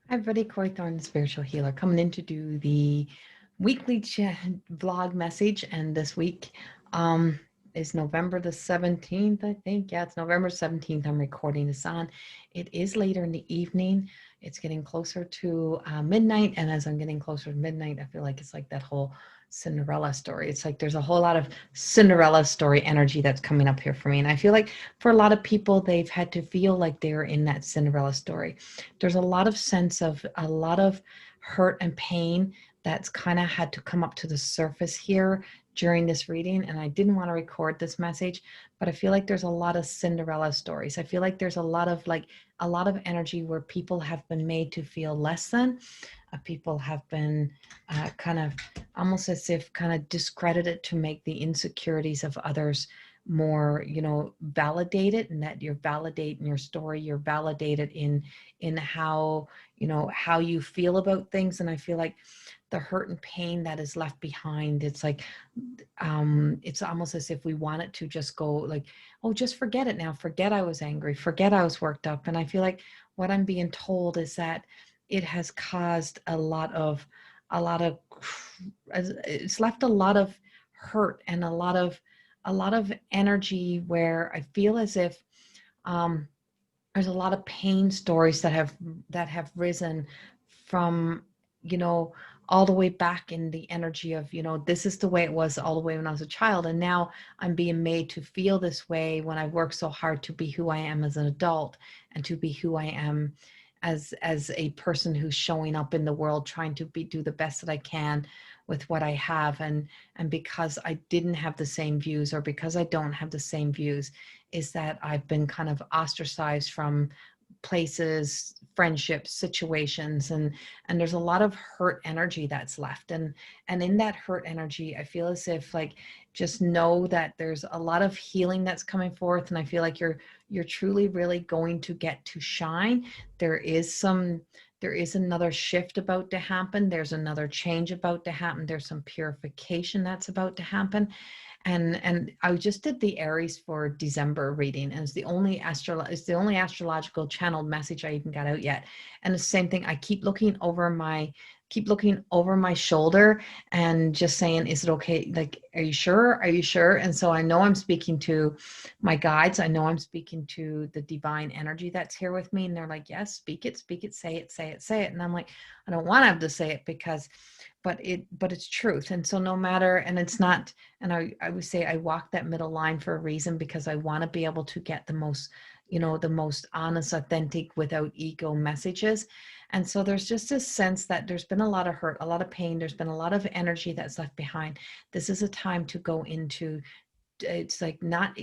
Hi, everybody. Corrie Thorne, the spiritual healer, coming in to do the weekly vlog message. And this week is November the 17th, I think. Yeah, it's November 17th. I'm recording this on. It is later in the evening. It's getting closer to midnight. And as I'm getting closer to midnight, I feel like it's like that whole Cinderella story. It's like there's a whole lot of Cinderella story energy that's coming up here for me. And I feel like for a lot of people, they've had to feel like they're in that Cinderella story. There's a lot of sense of a lot of hurt and pain that's kind of had to come up to the surface here during this reading. And I didn't want to record this message, but I feel like there's a lot of Cinderella stories. I feel like there's a lot of energy where people have been made to feel less than. People have been kind of almost as if kind of discredited to make the insecurities of others more, validated, and that you're validating your story, you're validated in how, how you feel about things. And I feel like the hurt and pain that is left behind, it's like it's almost as if we want it to just go like, oh, just forget it now, forget I was angry, forget I was worked up. And I feel like what I'm being told is that it has caused a lot of it's left a lot of hurt and a lot of energy where I feel as if there's a lot of pain stories that have risen from, you know all the way back in the energy of, this is the way it was all the way when I was a child, and now I'm being made to feel this way when I work so hard to be who I am as an adult and to be who I am as a person who's showing up in the world, trying to do the best that I can with what I have. And because I didn't have the same views, or because I don't have the same views, is that I've been kind of ostracized from places, friendships, situations, and there's a lot of hurt energy that's left. And in that hurt energy, I feel as if, like, just know that there's a lot of healing that's coming forth, and I feel like you're truly really going to get to shine. There is another shift about to happen. There's another change about to happen. There's some purification that's about to happen. And I just did the Aries for December reading, and it's the only astrological channeled message I even got out yet. And the same thing, I keep looking over my shoulder and just saying, is it okay? Like, are you sure? Are you sure? And so I know I'm speaking to my guides. I know I'm speaking to the divine energy that's here with me. And they're like, yes, speak it, say it, say it, say it. And I'm like, I don't want to have to say it but it's truth. And so no matter, and it's not, and I would say I walk that middle line for a reason, because I want to be able to get the most honest, authentic, without ego messages. And so there's just this sense that there's been a lot of hurt, a lot of pain. There's been a lot of energy that's left behind. This is a time to go into, it's like not,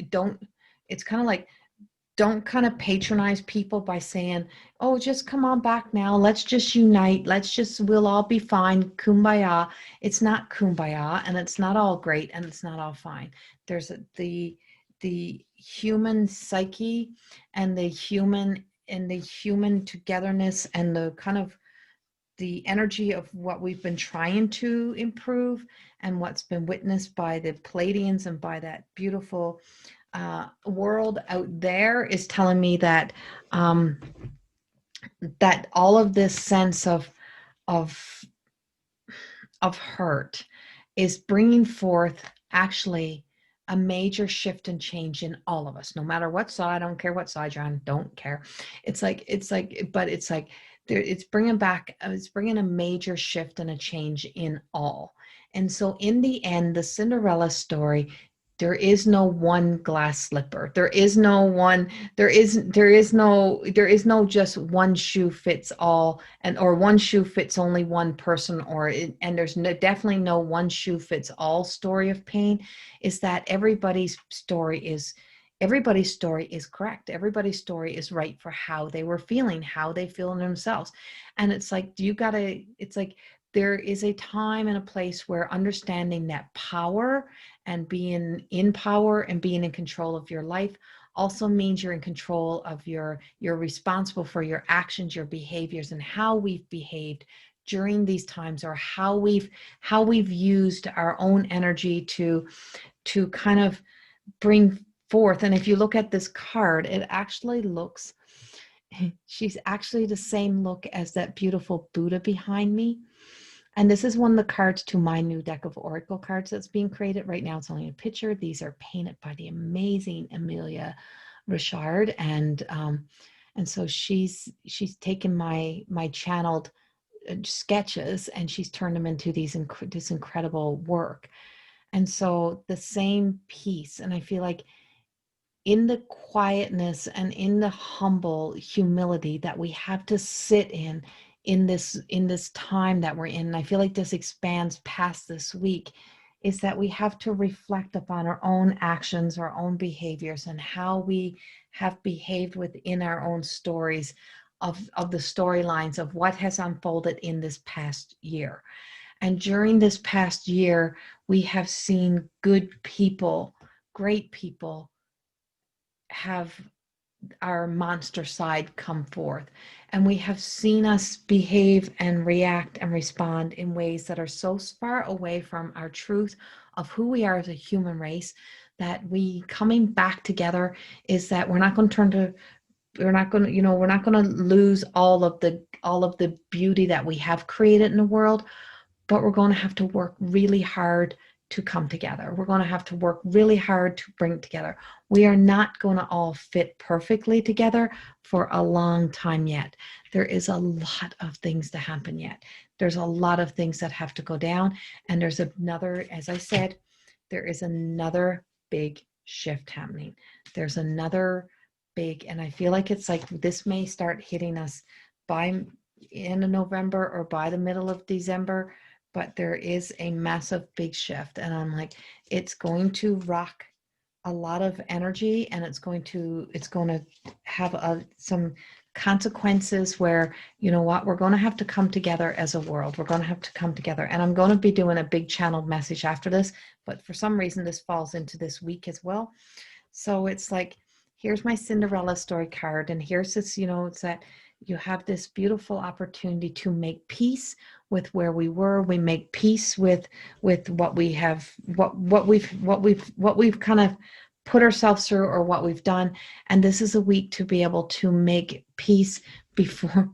don't, it's kind of like, don't kind of patronize people by saying, oh, just come on back now. Let's just unite. We'll all be fine. Kumbaya. It's not kumbaya, and it's not all great, and it's not all fine. There's the human psyche and the human togetherness and the kind of the energy of what we've been trying to improve, and what's been witnessed by the Pleiadians and by that beautiful world out there, is telling me that that all of this sense of of hurt is bringing forth actually a major shift and change in all of us, no matter what side. I don't care what side you're on, don't care. But it's like there, it's bringing a major shift and a change in all. And so in the end, the Cinderella story, there is no one glass slipper. There is no just one shoe fits all, or one shoe fits only one person, and there's definitely no one shoe fits all story of pain. Is that everybody's story is correct. Everybody's story is right for how they were feeling, how they feel in themselves. And it's like, it's like there is a time and a place where understanding that power and being in power and being in control of your life also means you're in control of you're responsible for your actions, your behaviors, and how we've behaved during these times, or how we've used our own energy to kind of bring forth. And if you look at this card, it actually looks, she's actually the same look as that beautiful Buddha behind me. And this is one of the cards to my new deck of Oracle cards that's being created right now. It's only a picture. These are painted by the amazing Amelia Richard, and so she's taken my channeled sketches and she's turned them into this incredible work. And so the same piece, and I feel like in the quietness and in the humble humility that we have to sit in this time that we're in, and I feel like this expands past this week, is that we have to reflect upon our own actions, our own behaviors, and how we have behaved within our own stories of the storylines of what has unfolded in this past year. And during this past year, we have seen good people, great people, have our monster side come forth. And we have seen us behave and react and respond in ways that are so far away from our truth of who we are as a human race, that we coming back together is that we're not going to turn to we're not going to we're not going to lose all of the beauty that we have created in the world, but we're going to have to work really hard to come together. We're going to have to work really hard to bring it together. We are not going to all fit perfectly together for a long time yet. There is a lot of things to happen yet. There's a lot of things that have to go down. And there's another, as I said, there is another big shift happening. There's another big, and I feel like it's like this may start hitting us by end of November or by the middle of December, but there is a massive big shift. And I'm like, it's going to rock a lot of energy, and it's going to have some consequences where, you know what, we're going to have to come together as a world. We're going to have to come together. And I'm going to be doing a big channeled message after this, but for some reason this falls into this week as well. So it's like, here's my Cinderella story card, and here's this, it's that you have this beautiful opportunity to make peace with where we were. We make peace with what we have, what we've kind of put ourselves through, or what we've done. And this is a week to be able to make peace before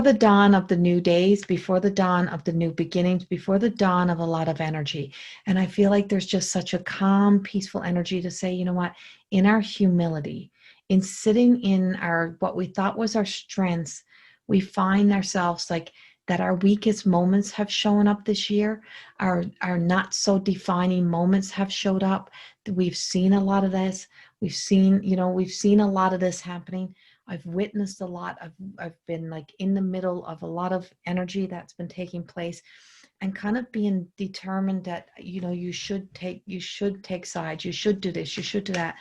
the dawn of the new days, before the dawn of the new beginnings, before the dawn of a lot of energy. And I feel like there's just such a calm, peaceful energy to say, you know what, in our humility, in sitting in our, what we thought was our strengths, we find ourselves like that our weakest moments have shown up this year. Our not so defining moments have showed up. We've seen a lot of this. We've seen a lot of this happening. I've witnessed a lot. I've been like in the middle of a lot of energy that's been taking place, and kind of being determined that, you should take sides. You should do this. You should do that.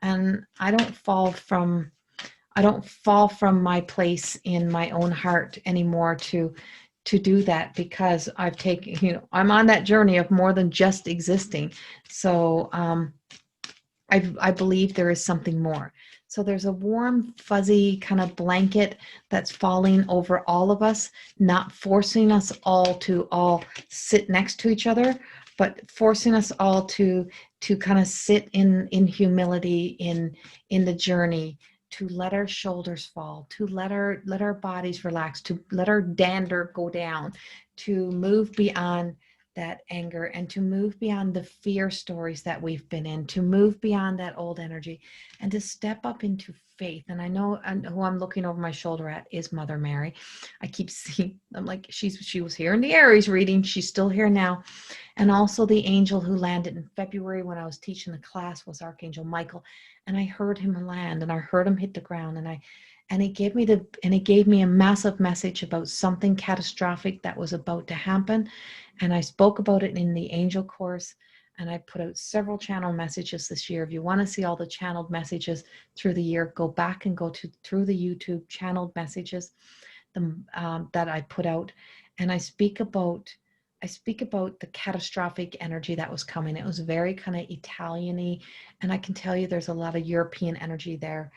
And I don't fall from my place in my own heart anymore to do that, because I've taken, I'm on that journey of more than just existing. So I believe there is something more. So there's a warm, fuzzy kind of blanket that's falling over all of us, not forcing us all to all sit next to each other, but forcing us all to kind of sit in humility in the journey, to let our shoulders fall, to let our bodies relax, to let our dander go down, to move beyond that anger, and to move beyond the fear stories that we've been in, to move beyond that old energy, and to step up into faith. And I know who I'm looking over my shoulder at is Mother Mary. I keep seeing, I'm like, she was here in the Aries reading. She's still here now. And also the angel who landed in February when I was teaching the class was Archangel Michael. And I heard him land, and I heard him hit the ground, and he gave me a massive message about something catastrophic that was about to happen. And I spoke about it in the angel course, and I put out several channel messages this year. If you want to see all the channeled messages through the year, go back and go through the YouTube channeled messages that I put out. And I speak about the catastrophic energy that was coming. It was very kind of Italian-y, and I can tell you there's a lot of European energy there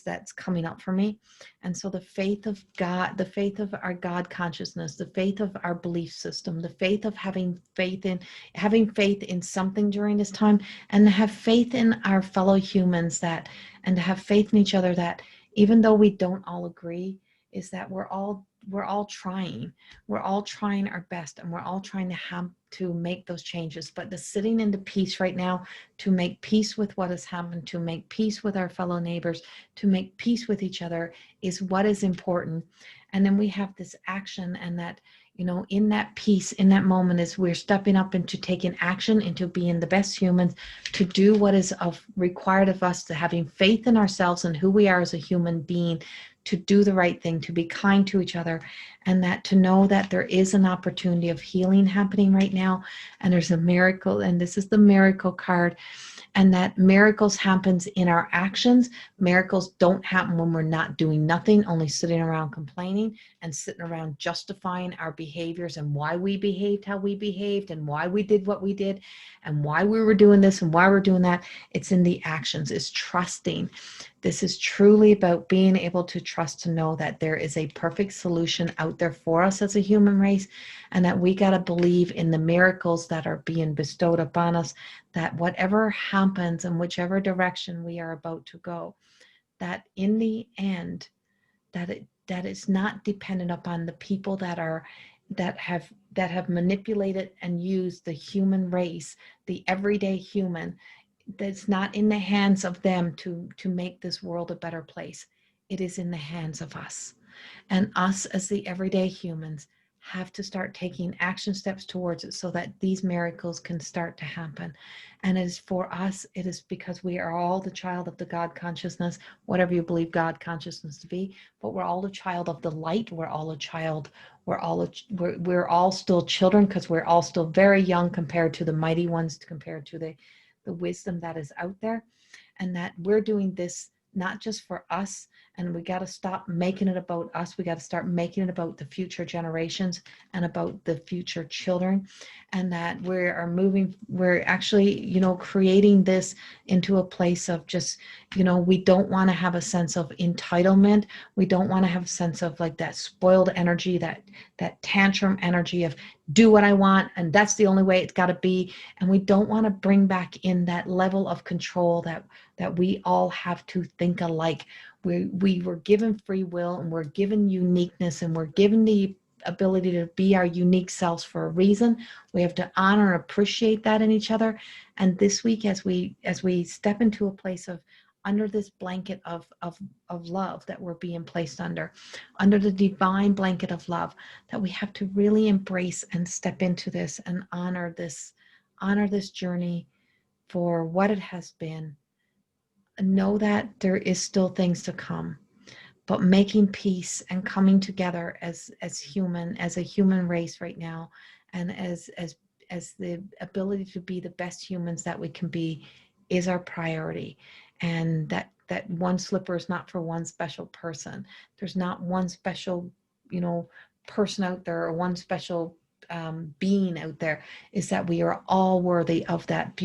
that's coming up for me. And so the faith of God, the faith of our God consciousness, the faith of our belief system, the faith of having faith in something during this time, and to have faith in our fellow humans, and to have faith in each other, that even though we don't all agree, is that we're all trying. We're all trying our best, and we're all trying to make those changes. But the sitting into peace right now, to make peace with what has happened, to make peace with our fellow neighbors, to make peace with each other, is what is important. And then we have this action, and that, in that peace, in that moment, is we're stepping up into taking action, into being the best humans, to do what is required of us, to having faith in ourselves and who we are as a human being, to do the right thing, to be kind to each other, and that to know that there is an opportunity of healing happening right now, and there's a miracle, and this is the miracle card, and that miracles happens in our actions. Miracles don't happen when we're not doing nothing, only sitting around complaining and sitting around justifying our behaviors and why we behaved how we behaved and why we did what we did and why we were doing this and why we're doing that. It's in the actions. It's trusting. This is truly about being able to trust, to know that there is a perfect solution out there for us as a human race, and that we got to believe in the miracles that are being bestowed upon us, that whatever happens in whichever direction we are about to go, that in the end, that it's not dependent upon the people that have manipulated and used the human race, the everyday human. That's not in the hands of them to make this world a better place. It is in the hands of us. And us as the everyday humans have to start taking action steps towards it, so that these miracles can start to happen. And as for us, it is because we are all the child of the God consciousness, whatever you believe God consciousness to be, but we're all a child of the light. We're all a child. We're all still children, because we're all still very young compared to the mighty ones, compared to the wisdom that is out there. And that we're doing this not just for us, and we got to stop making it about us. We got to start making it about the future generations and about the future children. And that we're actually, creating this into a place of just, we don't want to have a sense of entitlement. We don't want to have a sense of like that spoiled energy, that tantrum energy of do what I want, and that's the only way it's got to be. And we don't want to bring back in that level of control that we all have to think alike. We were given free will, and we're given uniqueness, and we're given the ability to be our unique selves for a reason. We have to honor and appreciate that in each other. And this week, as we step into a place of under this blanket of love that we're being placed under the divine blanket of love, that we have to really embrace and step into this and honor this journey for what it has been. Know that there is still things to come, but making peace and coming together as a human race right now, and as the ability to be the best humans that we can be, is our priority. And that one slipper is not for one special person. There's not one special person out there, or one special being out there. Is that we are all worthy of that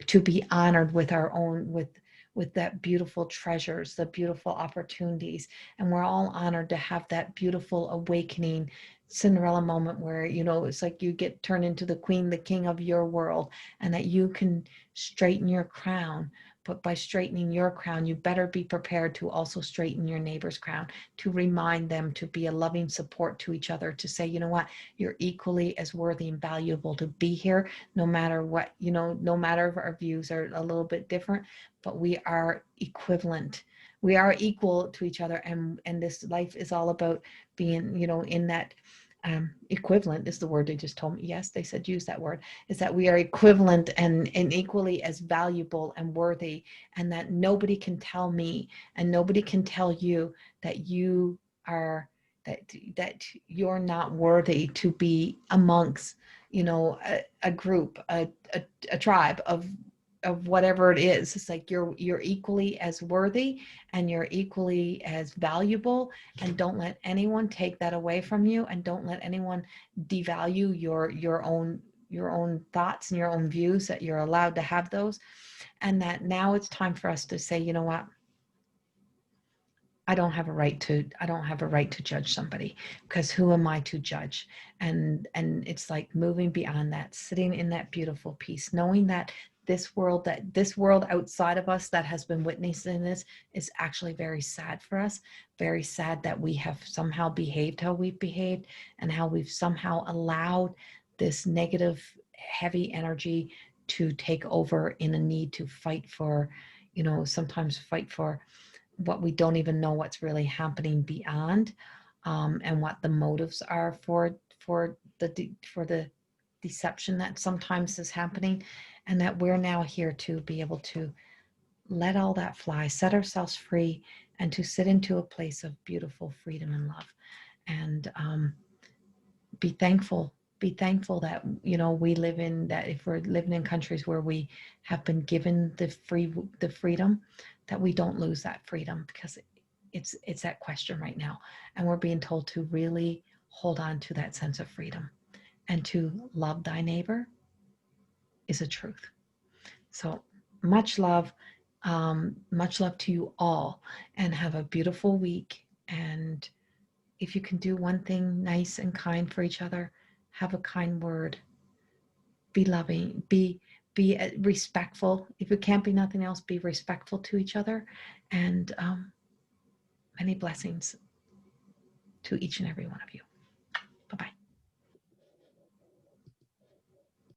to be honored with our own, with that beautiful treasures, the beautiful opportunities. And we're all honored to have that beautiful awakening Cinderella moment where, it's like you get turned into the queen, the king of your world, and that you can straighten your crown. But by straightening your crown, you better be prepared to also straighten your neighbor's crown, to remind them to be a loving support to each other, to say, you know what, you're equally as worthy and valuable to be here, no matter what, no matter if our views are a little bit different, but we are equivalent. We are equal to each other. And this life is all about being, in that equivalent is the word they just told me. Yes, they said use that word. Is that we are equivalent and equally as valuable and worthy, and that nobody can tell me and nobody can tell you that you are that you're not worthy to be amongst a group, a tribe of whatever it is. It's like you're equally as worthy, and you're equally as valuable, and don't let anyone take that away from you, and don't let anyone devalue your own thoughts and your own views, that you're allowed to have those. And that now it's time for us to say, you know what, I don't have a right to judge somebody, because who am I to judge? And it's like moving beyond that, sitting in that beautiful peace, knowing that this world outside of us that has been witnessing this is actually very sad for us, very sad that we have somehow behaved how we've behaved, and how we've somehow allowed this negative, heavy energy to take over in a need to fight for, sometimes fight for what we don't even know what's really happening beyond, and what the motives are for the deception that sometimes is happening, and that we're now here to be able to let all that fly, set ourselves free, and to sit into a place of beautiful freedom and love, and be thankful. Be thankful that we live in that. If we're living in countries where we have been given the freedom, that we don't lose that freedom, because it's that question right now, and we're being told to really hold on to that sense of freedom, and to love thy neighbor is a truth. So much love to you all, and have a beautiful week. And if you can do one thing nice and kind for each other, have a kind word, be loving, be respectful. If it can't be nothing else, be respectful to each other, and many blessings to each and every one of you.